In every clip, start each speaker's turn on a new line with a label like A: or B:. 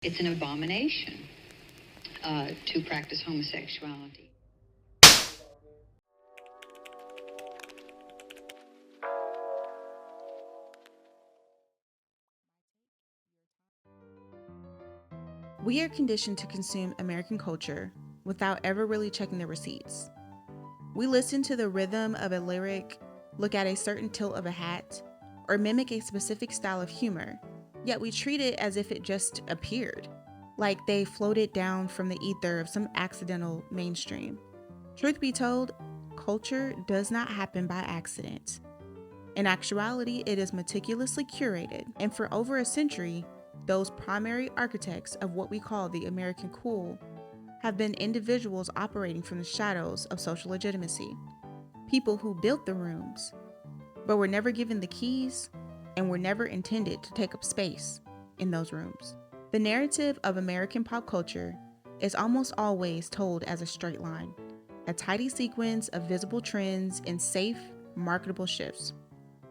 A: It's an abomination to practice homosexuality.
B: We are conditioned to consume American culture without ever really checking the receipts. We listen to the rhythm of a lyric, look at a certain tilt of a hat, or mimic a specific style of humor, yet we treat it as if it just appeared, like they floated down from the ether of some accidental mainstream. Truth be told, culture does not happen by accident. In actuality, it is meticulously curated, and for over a century, those primary architects of what we call the American cool have been individuals operating from the shadows of social legitimacy. People who built the rooms, but were never given the keys and were never intended to take up space in those rooms. The narrative of American pop culture is almost always told as a straight line, a tidy sequence of visible trends and safe, marketable shifts.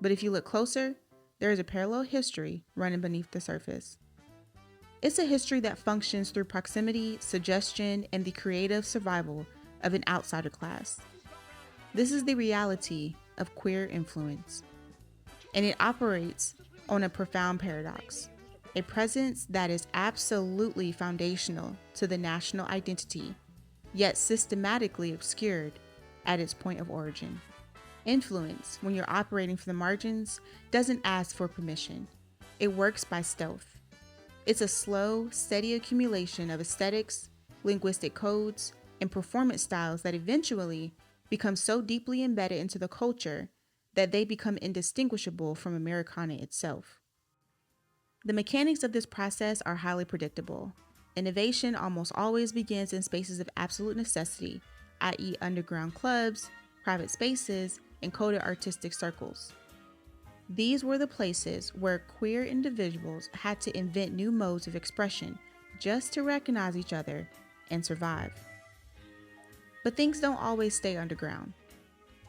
B: But if you look closer, there is a parallel history running beneath the surface. It's a history that functions through proximity, suggestion, and the creative survival of an outsider class. This is the reality of queer influence, and it operates on a profound paradox, a presence that is absolutely foundational to the national identity, yet systematically obscured at its point of origin. Influence, when you're operating from the margins, doesn't ask for permission. It works by stealth. It's a slow, steady accumulation of aesthetics, linguistic codes, and performance styles that eventually become so deeply embedded into the culture that they become indistinguishable from Americana itself. The mechanics of this process are highly predictable. Innovation almost always begins in spaces of absolute necessity, i.e., underground clubs, private spaces, and coded artistic circles. These were the places where queer individuals had to invent new modes of expression just to recognize each other and survive. But things don't always stay underground.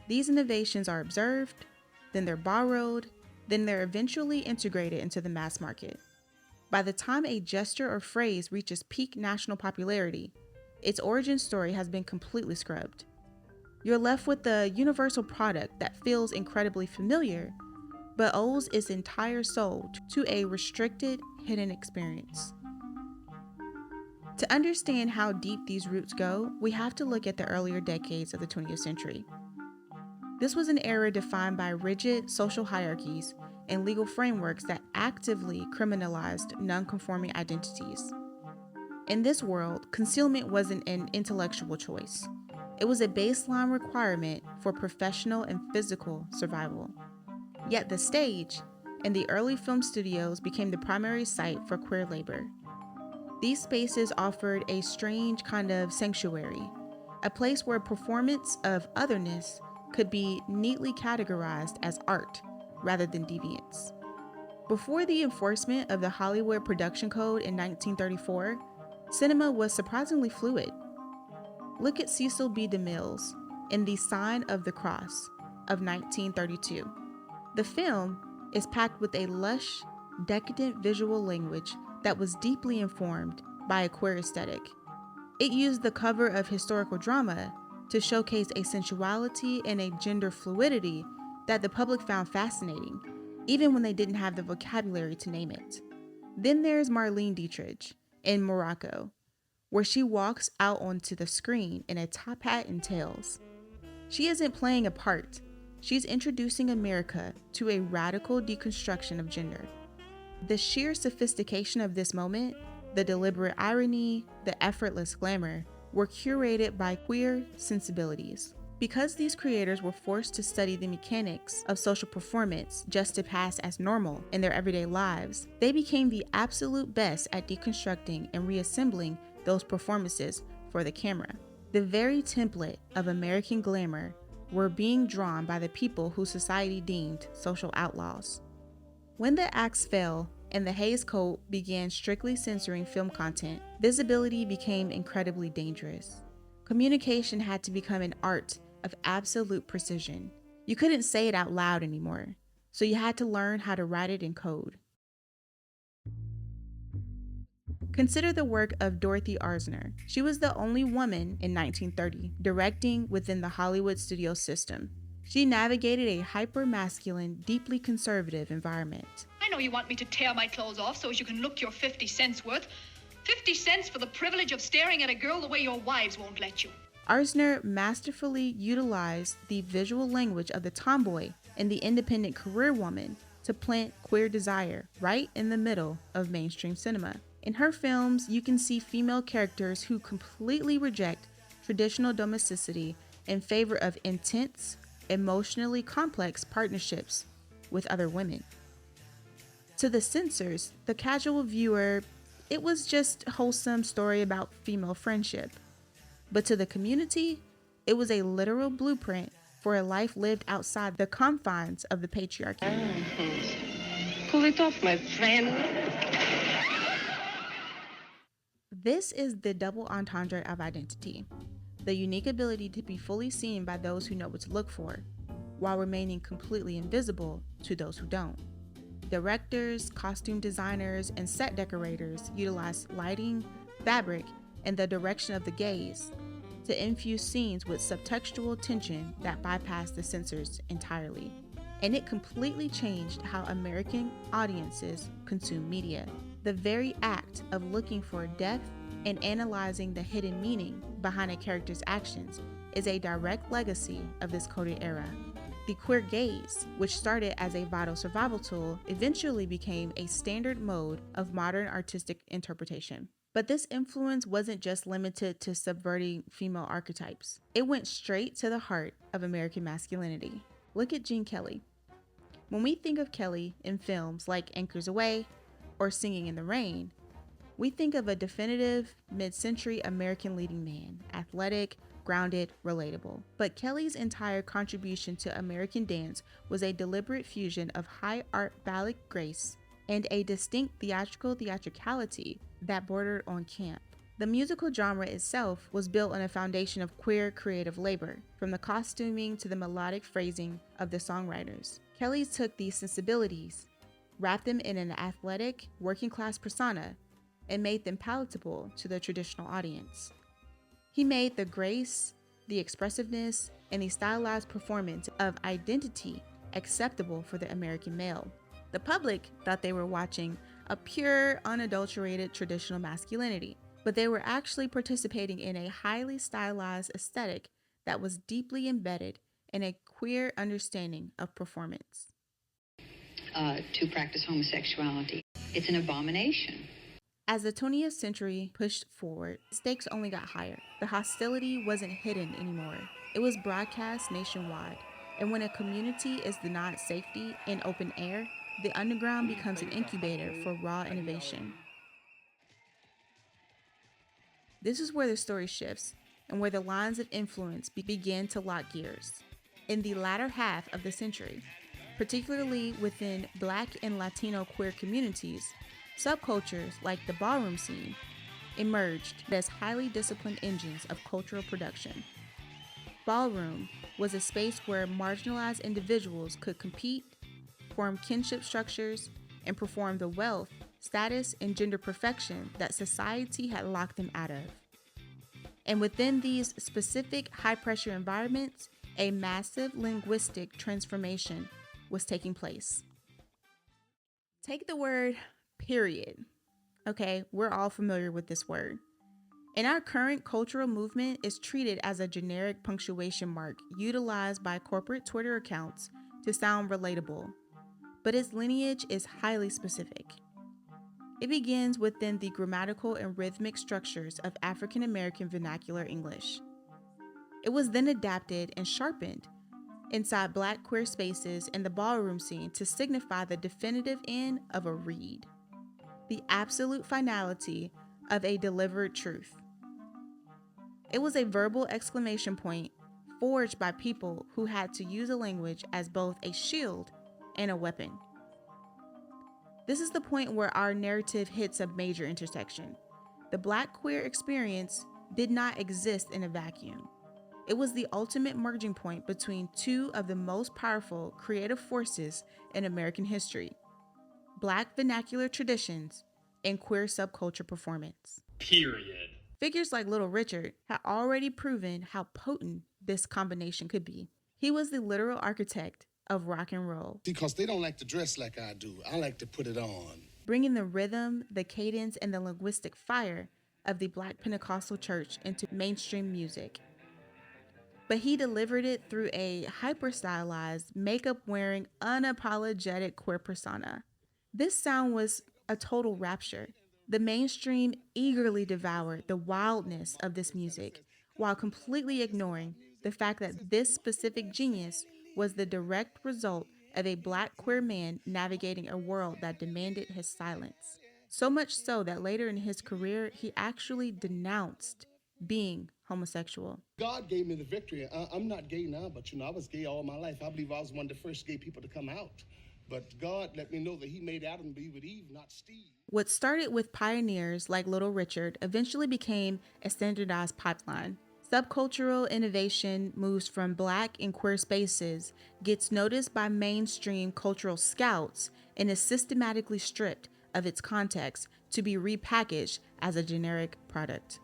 B: These innovations are observed, then they're borrowed, then they're eventually integrated into the mass market. By the time a gesture or phrase reaches peak national popularity, its origin story has been completely scrubbed. You're left with a universal product that feels incredibly familiar, but owes its entire soul to a restricted, hidden experience. To understand how deep these roots go, we have to look at the earlier decades of the 20th century. This was an era defined by rigid social hierarchies and legal frameworks that actively criminalized nonconforming identities. In this world, concealment wasn't an intellectual choice. It was a baseline requirement for professional and physical survival. Yet the stage and the early film studios became the primary site for queer labor. These spaces offered a strange kind of sanctuary, a place where performance of otherness could be neatly categorized as art rather than deviance. Before the enforcement of the Hollywood Production Code in 1934, cinema was surprisingly fluid. Look at Cecil B. DeMille's in The Sign of the Cross of 1932. The film is packed with a lush, decadent visual language that was deeply informed by a queer aesthetic. It used the cover of historical drama to showcase a sensuality and a gender fluidity that the public found fascinating, even when they didn't have the vocabulary to name it. Then there's Marlene Dietrich in Morocco, where she walks out onto the screen in a top hat and tails. She isn't playing a part, she's introducing America to a radical deconstruction of gender. The sheer sophistication of this moment, the deliberate irony, the effortless glamour, were curated by queer sensibilities. Because these creators were forced to study the mechanics of social performance just to pass as normal in their everyday lives, they became the absolute best at deconstructing and reassembling those performances for the camera. The very template of American glamour were being drawn by the people who society deemed social outlaws. When the axe fell and the Hays Code began strictly censoring film content, visibility became incredibly dangerous. Communication had to become an art of absolute precision. You couldn't say it out loud anymore, so you had to learn how to write it in code. Consider the work of Dorothy Arzner. She was the only woman in 1930 directing within the Hollywood studio system. She navigated a hyper-masculine, deeply conservative environment.
C: I know you want me to tear my clothes off so as you can look your 50 cents worth. 50 cents for the privilege of staring at a girl the way your wives won't let you.
B: Arzner masterfully utilized the visual language of the tomboy and the independent career woman to plant queer desire right in the middle of mainstream cinema. In her films, you can see female characters who completely reject traditional domesticity in favor of intense, emotionally complex partnerships with other women. To the censors, the casual viewer, it was just a wholesome story about female friendship. But to the community, it was a literal blueprint for a life lived outside the confines of the patriarchy.
D: Pull it off, my friend.
B: This is the double entendre of identity, the unique ability to be fully seen by those who know what to look for, while remaining completely invisible to those who don't. Directors, costume designers, and set decorators utilize lighting, fabric, and the direction of the gaze to infuse scenes with subtextual tension that bypass the censors entirely. And it completely changed how American audiences consume media. The very act of looking for depth and analyzing the hidden meaning behind a character's actions is a direct legacy of this coded era. The queer gaze, which started as a vital survival tool, eventually became a standard mode of modern artistic interpretation. But this influence wasn't just limited to subverting female archetypes. It went straight to the heart of American masculinity. Look at Gene Kelly. When we think of Kelly in films like Anchors Aweigh or Singing in the Rain, we think of a definitive mid-century American leading man, athletic, grounded, relatable. But Kelly's entire contribution to American dance was a deliberate fusion of high art phallic grace and a distinct theatricality that bordered on camp. The musical genre itself was built on a foundation of queer creative labor, from the costuming to the melodic phrasing of the songwriters. Kelly took these sensibilities, wrapped them in an athletic, working-class persona, and made them palatable to the traditional audience. He made the grace, the expressiveness, and the stylized performance of identity acceptable for the American male. The public thought they were watching a pure, unadulterated traditional masculinity, but they were actually participating in a highly stylized aesthetic that was deeply embedded in a queer understanding of performance.
A: To practice homosexuality. It's an abomination.
B: As the 20th century pushed forward, stakes only got higher. The hostility wasn't hidden anymore. It was broadcast nationwide. And when a community is denied safety in open air, the underground becomes an incubator for raw innovation. This is where the story shifts and where the lines of influence begin to lock gears. In the latter half of the century, particularly within Black and Latino queer communities, subcultures like the ballroom scene emerged as highly disciplined engines of cultural production. Ballroom was a space where marginalized individuals could compete, form kinship structures, and perform the wealth, status, and gender perfection that society had locked them out of. And within these specific high-pressure environments, a massive linguistic transformation was taking place. Take the word period. Okay, we're all familiar with this word. In our current cultural movement, it's treated as a generic punctuation mark utilized by corporate Twitter accounts to sound relatable, but its lineage is highly specific. It begins within the grammatical and rhythmic structures of African American vernacular English. It was then adapted and sharpened inside Black queer spaces and the ballroom scene to signify the definitive end of a read, the absolute finality of a delivered truth. It was a verbal exclamation point forged by people who had to use a language as both a shield and a weapon. This is the point where our narrative hits a major intersection. The Black queer experience did not exist in a vacuum. It was the ultimate merging point between two of the most powerful creative forces in American history: Black vernacular traditions in queer subculture performance.
E: Period.
B: Figures like Little Richard had already proven how potent this combination could be. He was the literal architect of rock and roll,
F: Because they don't like to dress like I do. I like to put it on.
B: bringing the rhythm, the cadence, and the linguistic fire of the Black Pentecostal church into mainstream music. But he delivered it through a hyper-stylized, makeup-wearing, unapologetic queer persona. This sound was a total rapture. The mainstream eagerly devoured the wildness of this music, while completely ignoring the fact that this specific genius was the direct result of a Black queer man navigating a world that demanded his silence. So much so that later in his career, he actually denounced being homosexual.
F: God gave me the victory. I'm not gay now, but I was gay all my life. I believe I was one of the first gay people to come out. But God let me know that he made Adam be with Eve, not Steve.
B: What started with pioneers like Little Richard eventually became a standardized pipeline. Subcultural innovation moves from Black and queer spaces, gets noticed by mainstream cultural scouts, and is systematically stripped of its context to be repackaged as a generic product.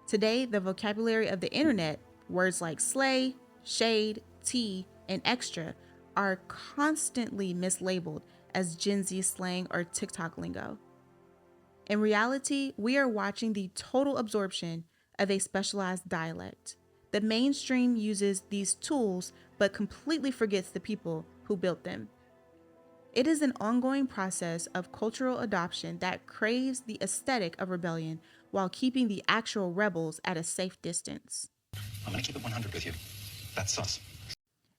B: Today, the vocabulary of the internet, words like slay, shade, tea, and extra, are constantly mislabeled as Gen Z slang or TikTok lingo. In reality, we are watching the total absorption of a specialized dialect. The mainstream uses these tools but completely forgets the people who built them. It is an ongoing process of cultural adoption that craves the aesthetic of rebellion while keeping the actual rebels at a safe distance.
G: I'm gonna keep it 100 with you. That's sus.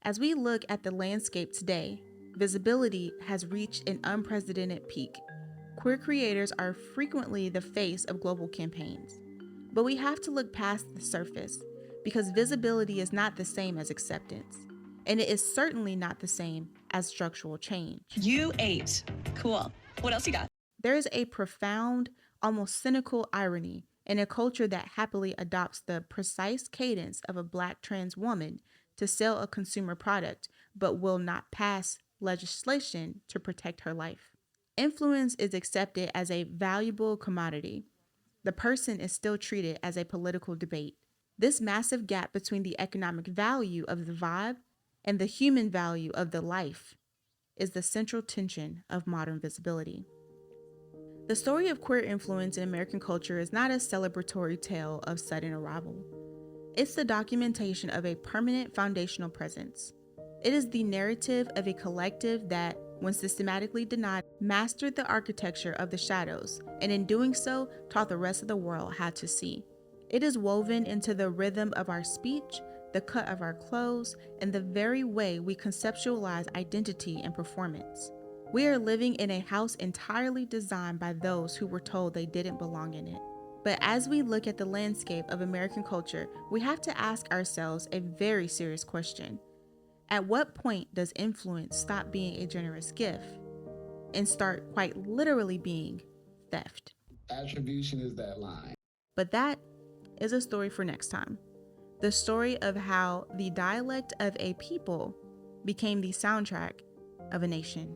B: As we look at the landscape today, visibility has reached an unprecedented peak. Queer creators are frequently the face of global campaigns. But we have to look past the surface because visibility is not the same as acceptance. And it is certainly not the same as structural change.
H: You ate. Cool. What else you got?
B: There is a profound, almost cynical irony in a culture that happily adopts the precise cadence of a Black trans woman to sell a consumer product, but will not pass legislation to protect her life. Influence is accepted as a valuable commodity. The person is still treated as a political debate. This massive gap between the economic value of the vibe and the human value of the life is the central tension of modern visibility. The story of queer influence in American culture is not a celebratory tale of sudden arrival. It's the documentation of a permanent foundational presence. It is the narrative of a collective that, when systematically denied, mastered the architecture of the shadows, and in doing so, taught the rest of the world how to see. It is woven into the rhythm of our speech, the cut of our clothes, and the very way we conceptualize identity and performance. We are living in a house entirely designed by those who were told they didn't belong in it. But as we look at the landscape of American culture, we have to ask ourselves a very serious question. At what point does influence stop being a generous gift and start quite literally being theft?
I: Attribution is that line.
B: But that is a story for next time. The story of how the dialect of a people became the soundtrack of a nation.